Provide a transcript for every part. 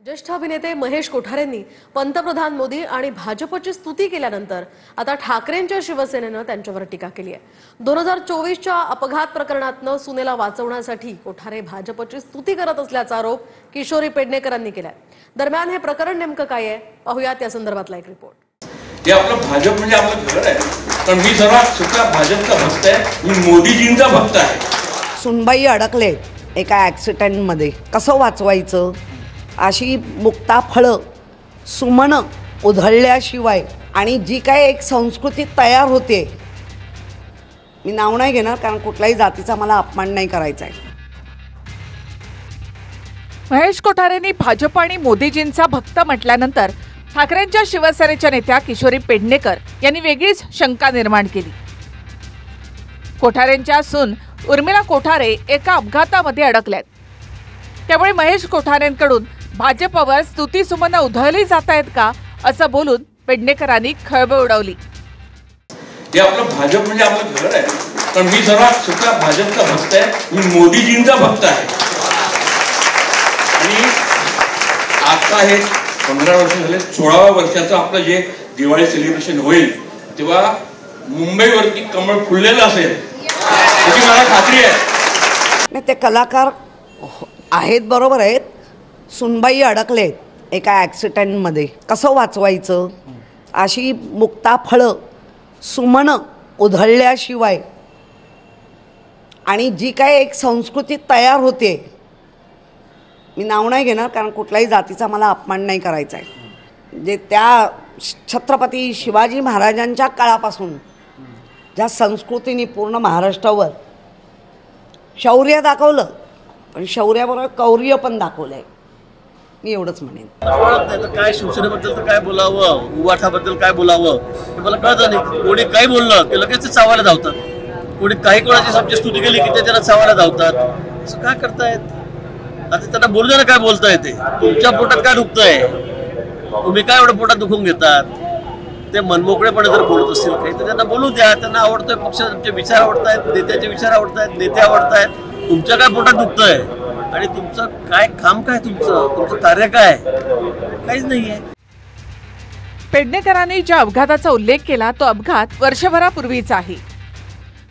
ज्येष्ठ अभिनेते महेश कोठारेंनी पंतप्रधान मोदी आणि भाजपची स्तुती केल्यानंतर आता ठाकरेंच्या शिवसेनेनं त्यांच्यावर टीका केली आहे। 2024च्या अपघात प्रकरणातनं सुनेला वाचवण्यासाठी कोठारे भाजपची स्तुती करत असल्याचा आरोप किशोरी पेडणेकरांनी केलाय। दरम्यान हे प्रकरण नेमकं काय आहे पाहूयात या संदर्भातला एक रिपोर्ट। हे आपलं भाजप म्हणजे आपलं घर आहे, पण मी जरा सुद्धा भाजपचा भक्त आहे, मी मोदीजींचा भक्त आहे। सुनबाई अडकले एका ॲक्सिडेंटमध्ये, कसं वाचवायचं अशी मुक्ता फळं सुमन उधळल्याशिवाय आणि जी काय एक संस्कृती तयार होते, मी नाव नाही घेणार कारण कुठल्याही जातीचा मला अपमान नाही करायचा आहे। महेश कोठारेंनी भाजप आणि मोदीजींचा भक्त म्हटल्यानंतर ठाकरेंच्या शिवसेनेच्या नेत्या किशोरी पेडणेकर यांनी वेगळीच शंका निर्माण केली। कोठारेंच्या सून उर्मिला कोठारे एका अपघातामध्ये अडकल्यात, त्यामुळे महेश कोठारेंकडून भाजपवर स्तुतीसुमनं उधळली जात आहेत का असं बोलून पेडणेकरांनी खळबळ उडवली। हे आपलं भाजप म्हणजे आपलं घर आहे, पण मी जरा सुद्धा भाजपचा भक्त आहे, मी मोदीजींचा भक्त आहे। आणि आता हे 15 वर्ष झाले, 16व्या वर्षाचं आपलं जे दिवाळी सेलिब्रेशन होईल तेव्हा मुंबईवरती कमळ फुललेलं असेल याची मला खात्री आहे। ते कलाकार आहेत, बरोबर आहेत। सुनबाई अडकले एका ॲक्सिडेंटमध्ये, कसं वाचवायचं अशी मुक्ता फळं सुमन उधळल्याशिवाय आणि जी काय एक संस्कृती तयार होते, मी नाव नाही घेणार कारण कुठल्याही जातीचा मला अपमान नाही करायचा आहे। जे त्या छत्रपती शिवाजी महाराजांच्या काळापासून ज्या संस्कृतीने पूर्ण महाराष्ट्रावर शौर्य दाखवलं, पण शौर्याबरोबर कौर्य पण दाखवलं आहे, मी एवढंच म्हणेन। काय शिवसेनेबद्दल तर काय बोलावं, उवाठाबद्दल काय बोलावं हे मला कळतं नाही। कोणी काही बोललं ते लगेच चावायला धावतात, कोणी काही कोणाची समजी स्तुती केली की त्याच्याला चावायला धावतात। असं काय करतायत? आता त्यांना बोलू द्या ना, काय बोलता येते। तुमच्या पोटात काय दुखतंय, तुम्ही काय एवढं पोटात दुखून घेतात? ते मनमोकळेपणे जर बोलत असतील काही तर त्यांना बोलू द्या। त्यांना आवडतोय, पक्षाचे विचार आवडतायत, नेत्याचे विचार आवडतायत, नेते आवडतायत। तुमच्या काय पोटात दुखतंय आणि तुमचं काय काम, काय तुमचं कार्य काय, काहीच नाहीये। पेडणेकरांनी ज्या अपघाताचा उल्लेख केला तो अपघात वर्षभरापूर्वीचा आहे।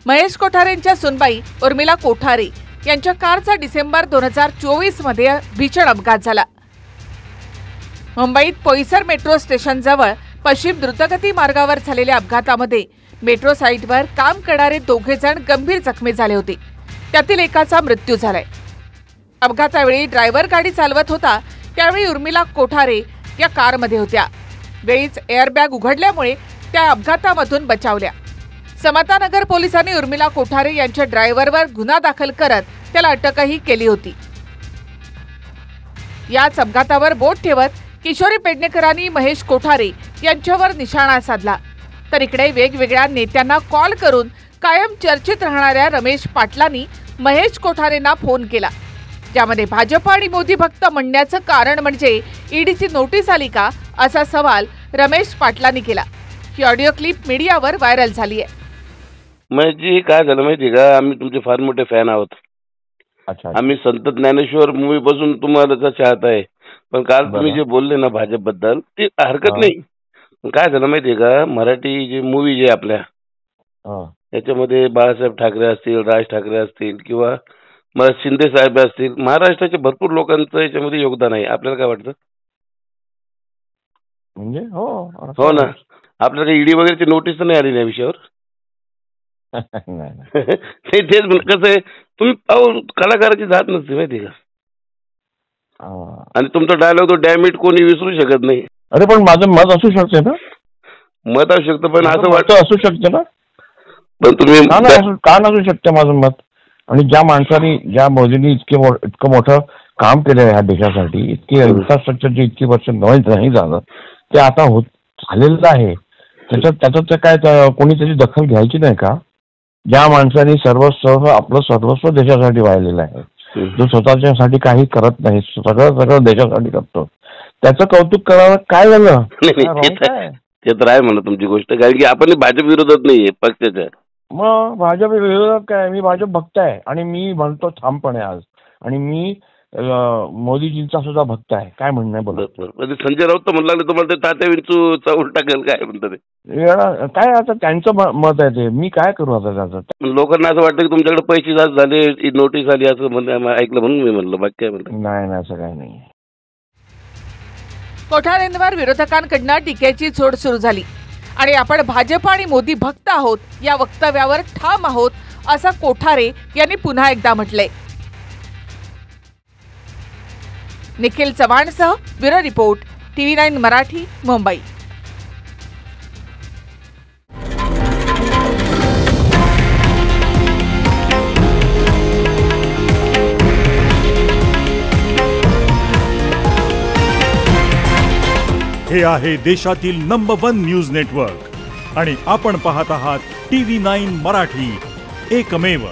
महेश कोठारेंच्या सुनबाई उर्मिला कोठारे यांच्या कारचा डिसेंबर 2024 मध्ये भीषण अपघात झाला। मुंबईत पोईसर मेट्रो स्टेशनजवळ पश्चिम द्रुतगती मार्गावर झालेल्या अपघातामध्ये मेट्रो साईटवर काम करणारे 2 जण गंभीर जखमी झाले होते, त्यातील एकाचा मृत्यू झालाय। अपघातावेळी ड्रायव्हर गाडी चालवत होता, त्यावेळी उर्मिला कोठारे या कारमध्ये होत्या। वेळीच एअरबॅग उघडल्यामुळे त्या अपघातामधून बचावल्या। समतानगर पोलिसांनी उर्मिला कोठारे यांच्या ड्रायव्हरवर गुन्हा दाखल करत त्याला अटकही केली होती। याच अपघातावर बोट ठेवत किशोरी पेडणेकरांनी महेश कोठारे यांच्यावर निशाणा साधला, तर इकडे वेगवेगळ्या नेत्यांना कॉल करून कायम चर्चेत राहणाऱ्या रमेश पाटलांनी महेश कोठारेंना फोन केला, ज्यामध्ये भाजप आणि मोदी भक्त म्हणण्याचं कारण म्हणजे ईडीची नोटीस आली का असा सवाल रमेश पाटलांनी केला। ही ऑडिओ क्लिप मीडियावर व्हायरल झाली आहे। महेशजी, काय झालं माहिती का, आम्ही तुमचे फार मोठे फॅन आहोत। अच्छा, आम्ही संत ज्ञानेश्वर मूवी पासून तुम्हाला चाहत आहे, पण काल तुम्ही जे बोलले ना भाजप बद्दल ते हरकत नाही। काय झालं माहितीये का, मराठी जे मूवी जे आपल्या त्याच्यामध्ये बाळासाहेब ठाकरे असतील, राज ठाकरे असतील किंवा शिंदे साहेब असतील, महाराष्ट्राच्या भरपूर लोकांचं याच्यामध्ये योगदान आहे। आपल्याला काय वाटतं? म्हणजे हो ना, आपल्याला ईडी वगैरेची नोटीस तर नाही आली या विषयावर? नाही, तेच कसं आहे, तुम्ही कलाकाराची जात नसते माहिती का, आणि तुमचा डायलॉग तो डॅमिट कोणी विसरू शकत नाही। अरे पण माझं मत असू शकते ना, मत असू शकतं, पण असं वाटतं असू शकते ना, पण तुम्ही का नसू शकते माझं मत? आणि ज्या माणसाने, ज्या मोदींनी इतकं मोठं काम केलं ह्या देशासाठी, इतकी इन्फ्रास्ट्रक्चरची इतकी वर्ष नाही झालं, ते आता झालेलं आहे, त्याच्यात काय कोणी त्याची दखल घ्यायची नाही का? ज्या माणसाने आपलं सर्वस्व देशासाठी वाहिलेलं आहे, जो स्वतःच्यासाठी काही करत नाही, सगळं देशासाठी करतो, त्याचं कौतुक करावं, काय झालं? ते तर आहे म्हणा तुमची गोष्ट, कारण की आपण भाजप विरोधात नाहीये पक्षाच्या। मग भाजप विरोधात काय, मी भाजप भक्त आहे आणि मी म्हणतो ठामपणे आज, आणि मी मोदीजींचा सुद्धा भक्त आहे. काय म्हणणं आहे बोला. म्हणजे संजय राऊत तर म्हणू लागले तुम्हाला ते तात्या विंचू चावून टाकेल काय म्हणतात ते. काय आता त्यांचं मत आहे ते, मी काय करू आता त्याचं. लोकांना असं वाटतं की तुमच्याकडे पैसे जास्त झाले, नोटीस आली असं ऐकलं म्हणून मी म्हणलं, बाकी काय म्हणलं. नाही असं काही नाही. कोठारेंवर विरोधकांकडनं टीकेची झोड सुरू झाली आणि आपण भाजप आणि मोदी भक्त आहोत या वक्तव्यावर ठाम आहोत असं कोठारे यांनी पुन्हा एकदा म्हटलंय. निखिल चव्हाणसह bureau report, TV9 Marathi, Mumbai. हे आहे देशातील नंबर 1 न्यूज नेटवर्क आणि आपण पाहत आहात TV9 मराठी, एकमेव.